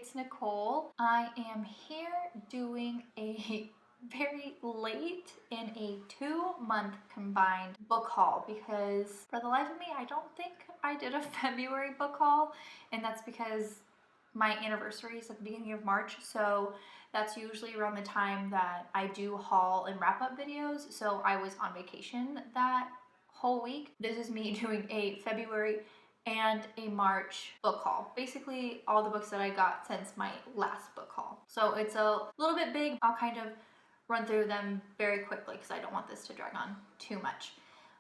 it's Nicole. I am here doing a very late in a 2-month combined book haul because for the life of me, I don't think I did a February book haul, and that's because my anniversary is at the beginning of March, so that's usually around the time that I do haul and wrap up videos. So I was on vacation that whole week. This is me doing a February and a March book haul. Basically all the books that I got since my last book haul. So it's a little bit big. I'll kind of run through them very quickly because I don't want this to drag on too much.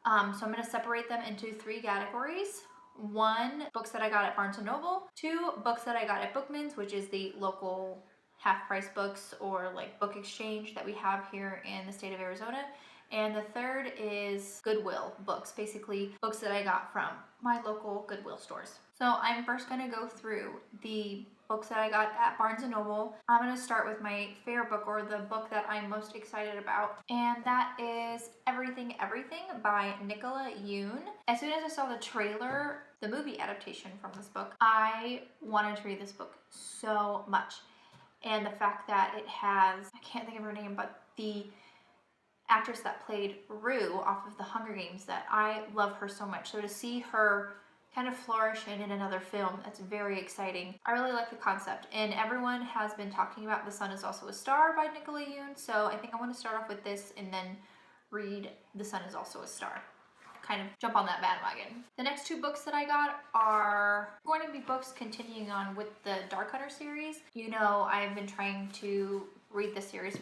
So I'm going to separate them into 3 categories. 1, books that I got at Barnes & Noble. 2, books that I got at Bookman's, which is the local half-price books or like book exchange that we have here in the state of Arizona. And the 3rd is Goodwill books, basically books that I got from my local Goodwill stores. So I'm first going to go through the books that I got at Barnes & Noble. I'm going to start with my favorite book, or the book that I'm most excited about, and that is Everything Everything by Nicola Yoon. As soon as I saw the trailer, the movie adaptation from this book, I wanted to read this book so much. And the fact that it has, I can't think of her name, but the actress that played Rue off of the Hunger Games, that I love her so much. So to see her kind of flourish in another film, that's very exciting. I really like the concept, and everyone has been talking about The Sun Is Also a Star by Nicola Yoon, so I think I want to start off with this and then read The Sun Is Also a Star. Kind of jump on that bandwagon. The next 2 books that I got are going to be books continuing on with the Dark Hunter series. You know, I've been trying to read this series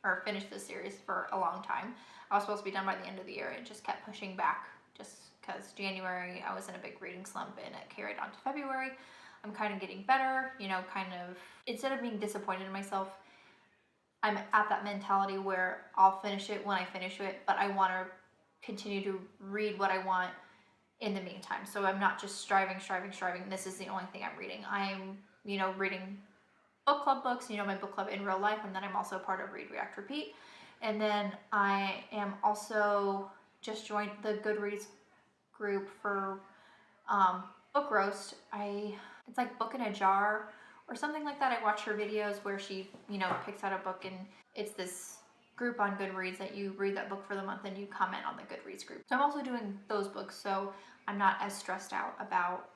or finish this series for a long time. I was supposed to be done by the end of the year. It just kept pushing back just because January I was in a big reading slump and it carried on to February. I'm kind of getting better, you know, kind of, instead of being disappointed in myself, I'm at that mentality where I'll finish it when I finish it, but I want to continue to read what I want in the meantime. So I'm not just striving. This is the only thing I'm reading. I'm, you know, reading book club books, you know, my book club in real life, and then I'm also part of Read, React, Repeat. And then I am also just joined the Goodreads group for Book Roast. It's like Book in a Jar or something like that. I watch her videos where she, you know, picks out a book, and it's this group on Goodreads that you read that book for the month and you comment on the Goodreads group. So I'm also doing those books, so I'm not as stressed out about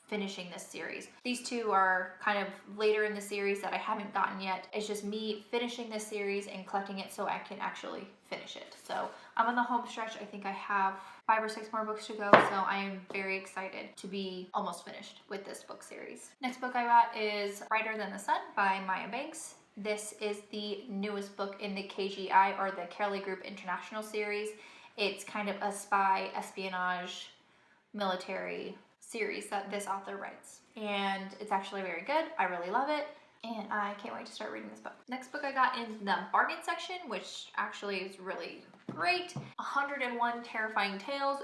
finishing this series. These 2 are kind of later in the series that I haven't gotten yet. It's just me finishing this series and collecting it so I can actually finish it. So I'm on the home stretch. I think I have 5 or 6 more books to go, so I am very excited to be almost finished with this book series. Next book I got is Brighter Than the Sun by Maya Banks. This is the newest book in the KGI, or the Kelly Group International series. It's kind of a spy, espionage, military series that this author writes, and it's actually very good. I really love it, and I can't wait to start reading this book. Next book I got in the bargain section, which actually is really great. 101 Terrifying Tales,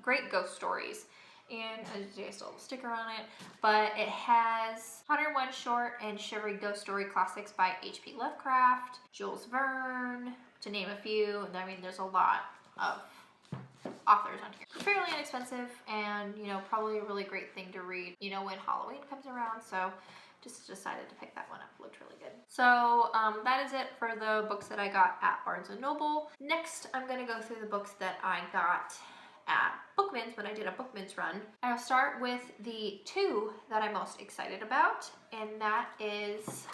great ghost stories. And I still have a sticker on it, but it has 101 short and shivery ghost story classics by H.P. Lovecraft, Jules Verne, to name a few. I mean, there's a lot of authors on here. Fairly inexpensive, and, you know, probably a really great thing to read, you know, when Halloween comes around. So just decided to pick that one up. Looked really good. So that is it for the books that I got at Barnes & Noble. Next, I'm going to go through the books that I got at Bookman's when I did a Bookman's run. I'll start with the 2 that I'm most excited about, and that is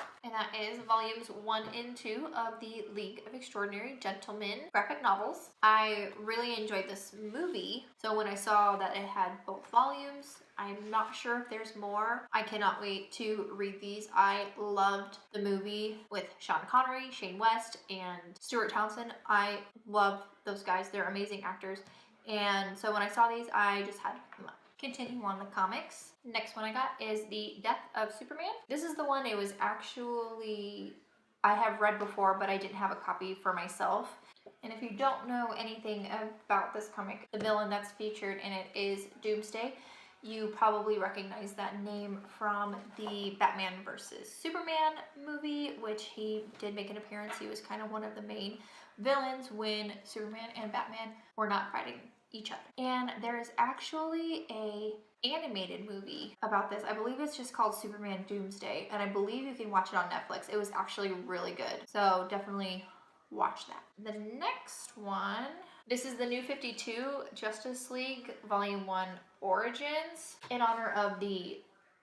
volumes 1 and 2 of the League of Extraordinary Gentlemen graphic novels. I really enjoyed this movie, so when I saw that it had both volumes, I'm not sure if there's more. I cannot wait to read these. I loved the movie with Sean Connery, Shane West, and Stuart Townsend. I love those guys. They're amazing actors. And so when I saw these, I just had to continue on the comics. Next one I got is The Death of Superman. This is the one, it was actually, I have read before, but I didn't have a copy for myself. And if you don't know anything about this comic, the villain that's featured in it is Doomsday. You probably recognize that name from the Batman vs. Superman movie, which he did make an appearance. He was kind of one of the main villains when Superman and Batman were not fighting each other. And there is actually a animated movie about this. I believe it's just called Superman Doomsday, and I believe you can watch it on Netflix. It was actually really good. So definitely watch that. The next one, this is the New 52 Justice League Volume 1 Origins, in honor of the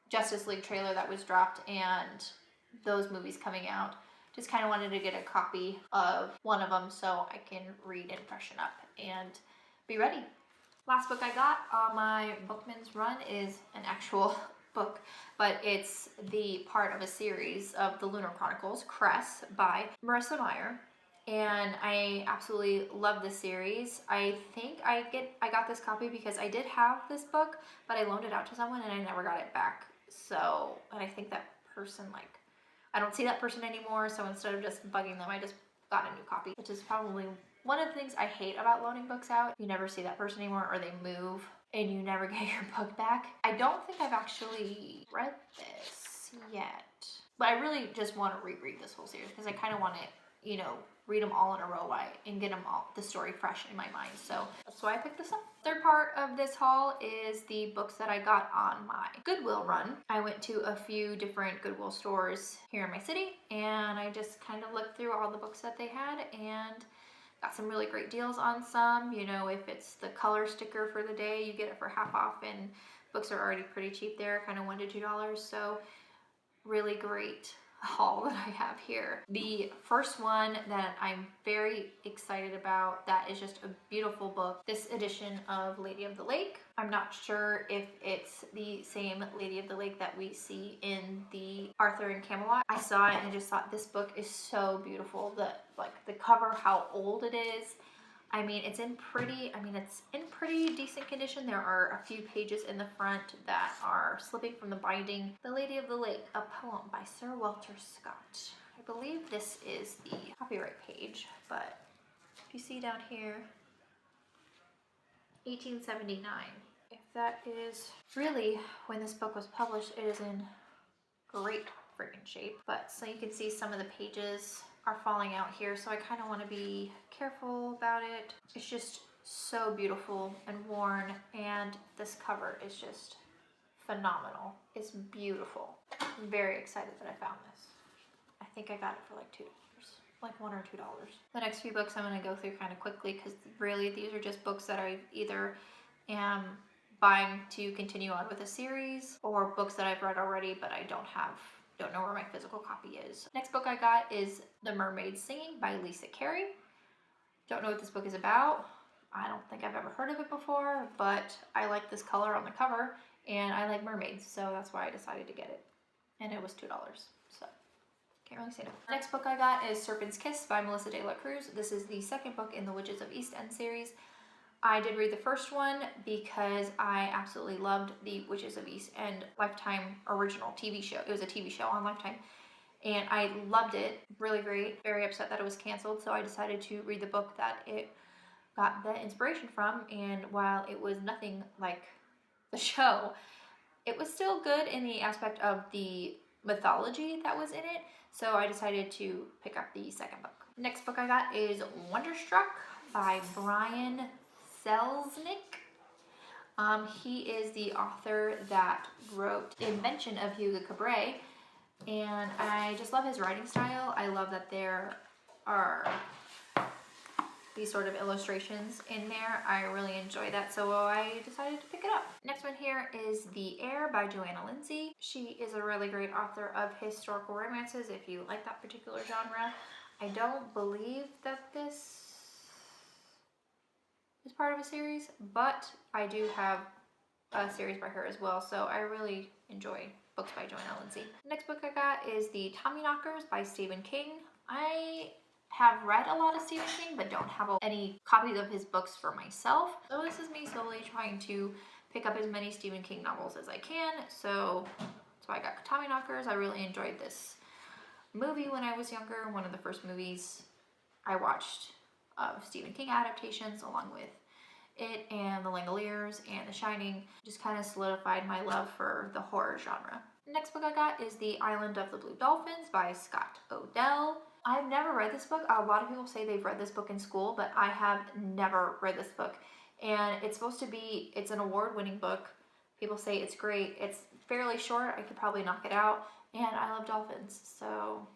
Justice League trailer that was dropped and those movies coming out. Just kind of wanted to get a copy of one of them so I can read and freshen up and be ready. Last book I got on my Bookman's run is an actual book, but it's the part of a series of the Lunar Chronicles, Cress, by Marissa Meyer. And I absolutely love this series. I think I got this copy because I did have this book, but I loaned it out to someone and I never got it back. So, and I think that person, like, I don't see that person anymore, so instead of just bugging them, I just got a new copy, which is probably one of the things I hate about loaning books out. You never see that person anymore, or they move and you never get your book back. I don't think I've actually read this yet, but I really just want to reread this whole series because I kind of want to, you know, read them all in a row and get them all, the story fresh in my mind. So that's why I picked this up. Third part of this haul is the books that I got on my Goodwill run. I went to a few different Goodwill stores here in my city and I just kind of looked through all the books that they had and got some really great deals on some. You know, if it's the color sticker for the day, you get it for half off, and books are already pretty cheap there, kind of $1 to $2. So really great haul that I have here. The first one that I'm very excited about, that is just a beautiful book, this edition of Lady of the Lake. I'm not sure if it's the same Lady of the Lake that we see in the Arthur and Camelot. I saw it and I just thought this book is so beautiful. The cover, how old it is. I mean, it's in pretty decent condition. There are a few pages in the front that are slipping from the binding. The Lady of the Lake, a poem by Sir Walter Scott. I believe this is the copyright page, but if you see down here, 1879. If that is really when this book was published, it is in great freaking shape. But so you can see some of the pages are falling out here, so I kind of want to be careful about it. It's just so beautiful and worn, and this cover is just phenomenal. It's beautiful. I'm very excited that I found this. I think I got it for like $2, like $1 or $2. The next few books I'm going to go through kind of quickly because really these are just books that I either am buying to continue on with a series or books that I've read already but I don't know where my physical copy is. Next book I got is The Mermaid Singing by Lisa Carey. Don't know what this book is about. I don't think I've ever heard of it before, but I like this color on the cover and I like mermaids, so that's why I decided to get it. And it was $2, so can't really say no. The next book I got is Serpent's Kiss by Melissa De La Cruz. This is the second book in the Witches of East End series. I did read the first one because I absolutely loved the Witches of East End Lifetime original TV show. It was a TV show on Lifetime and I loved it. Really great. Very upset that it was canceled, so I decided to read the book that it got the inspiration from, and while it was nothing like the show, it was still good in the aspect of the mythology that was in it, so I decided to pick up the second book. Next book I got is Wonderstruck by Brian Selznick. He is the author that wrote Invention of Hugo Cabret, and I just love his writing style. I love that there are these sort of illustrations in there. I really enjoy that, so I decided to pick it up. Next one here is The Heir by Joanna Lindsey. She is a really great author of historical romances if you like that particular genre. I don't believe that this is part of a series, but I do have a series by her as well, so I really enjoy books by Joanna Lindsey. The next book I got is The Tommyknockers by Stephen King. I have read a lot of Stephen King, but don't have any copies of his books for myself. So this is me slowly trying to pick up as many Stephen King novels as I can. So I got Tommyknockers. I really enjoyed this movie when I was younger. One of the first movies I watched of Stephen King adaptations, along with it and The Langoliers and The Shining. Just kind of solidified my love for the horror genre. Next book I got is The Island of the Blue Dolphins by Scott Odell. I've never read this book. A lot of people say they've read this book in school, but I have never read this book. and it's supposed to be, it's an award-winning book. People say it's great. It's fairly short. I could probably knock it out, and I love dolphins, so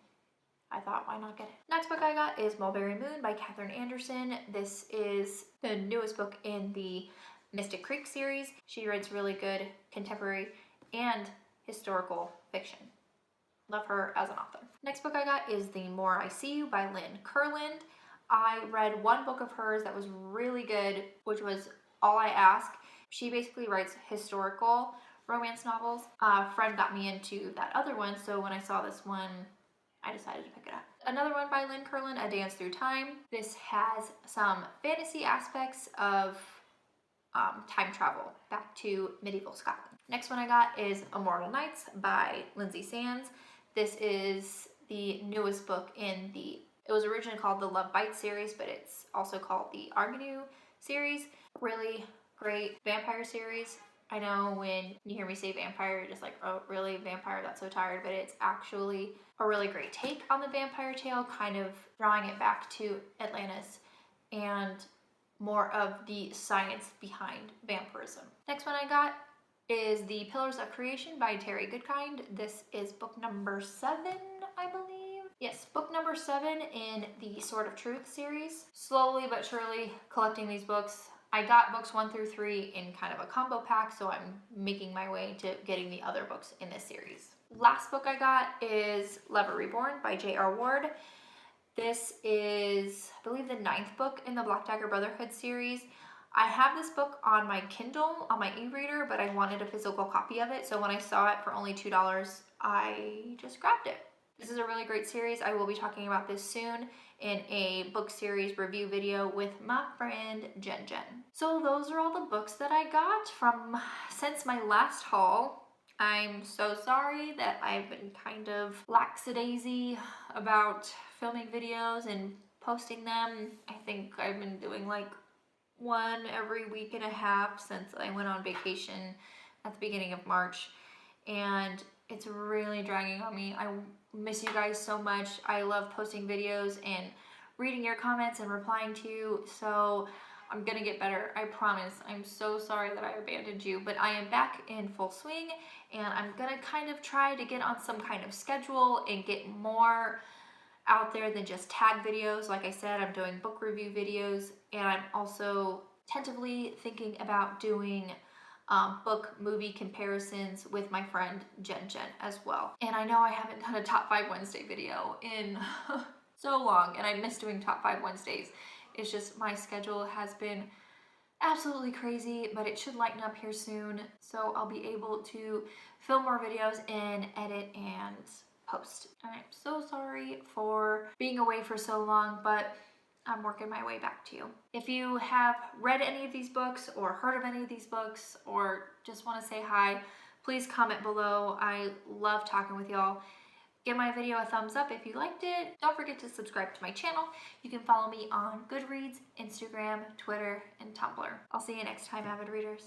I thought, why not get it? Next book I got is Mulberry Moon by Katherine Anderson. This is the newest book in the Mystic Creek series. She writes really good contemporary and historical fiction. Love her as an author. Next book I got is The More I See You by Lynn Kurland. I read one book of hers that was really good, which was All I Ask. She basically writes historical romance novels. A friend got me into that other one, so when I saw this one, I decided to pick it up. Another one by Lynn Kurland, A Dance Through Time. This has some fantasy aspects of time travel back to medieval Scotland. Next one I got is Immortal Nights by Lindsay Sands. This is the newest book in the, it was originally called the Love Bites series, but it's also called the Arganu series. Really great vampire series. I know when you hear me say vampire, you're just like, oh, really? Vampire? That's so tired. But it's actually a really great take on the vampire tale, kind of drawing it back to Atlantis and more of the science behind vampirism. Next one I got is The Pillars of Creation by Terry Goodkind. This is book number 7, I believe. Yes, book number 7 in the Sword of Truth series. Slowly but surely collecting these books. I got books 1 through 3 in kind of a combo pack, so I'm making my way to getting the other books in this series. Last book I got is Lever Reborn by J.R. Ward. This is, I believe, the 9th book in the Black Dagger Brotherhood series. I have this book on my Kindle, on my e-reader, but I wanted a physical copy of it, so when I saw it for only $2, I just grabbed it. This is a really great series. I will be talking about this soon in a book series review video with my friend Jen. So those are all the books that I got from since my last haul. I'm so sorry that I've been kind of lackadaisy about filming videos and posting them. I think I've been doing like one every week and a half since I went on vacation at the beginning of March, and it's really dragging on me. I miss you guys so much. I love posting videos and reading your comments and replying to you, so I'm gonna get better, I promise. I'm so sorry that I abandoned you, but I am back in full swing, and I'm gonna kind of try to get on some kind of schedule and get more out there than just tag videos. Like I said, I'm doing book review videos, and I'm also tentatively thinking about doing book movie comparisons with my friend Jen as well. And I know I haven't done a Top 5 Wednesday video in so long, and I miss doing Top 5 Wednesdays. It's just my schedule has been absolutely crazy, but it should lighten up here soon, so I'll be able to film more videos and edit and post. I'm so sorry for being away for so long, but I'm working my way back to you. If you have read any of these books or heard of any of these books or just want to say hi, please comment below. I love talking with y'all. Give my video a thumbs up if you liked it. Don't forget to subscribe to my channel. You can follow me on Goodreads, Instagram, Twitter, and Tumblr. I'll see you next time, avid readers.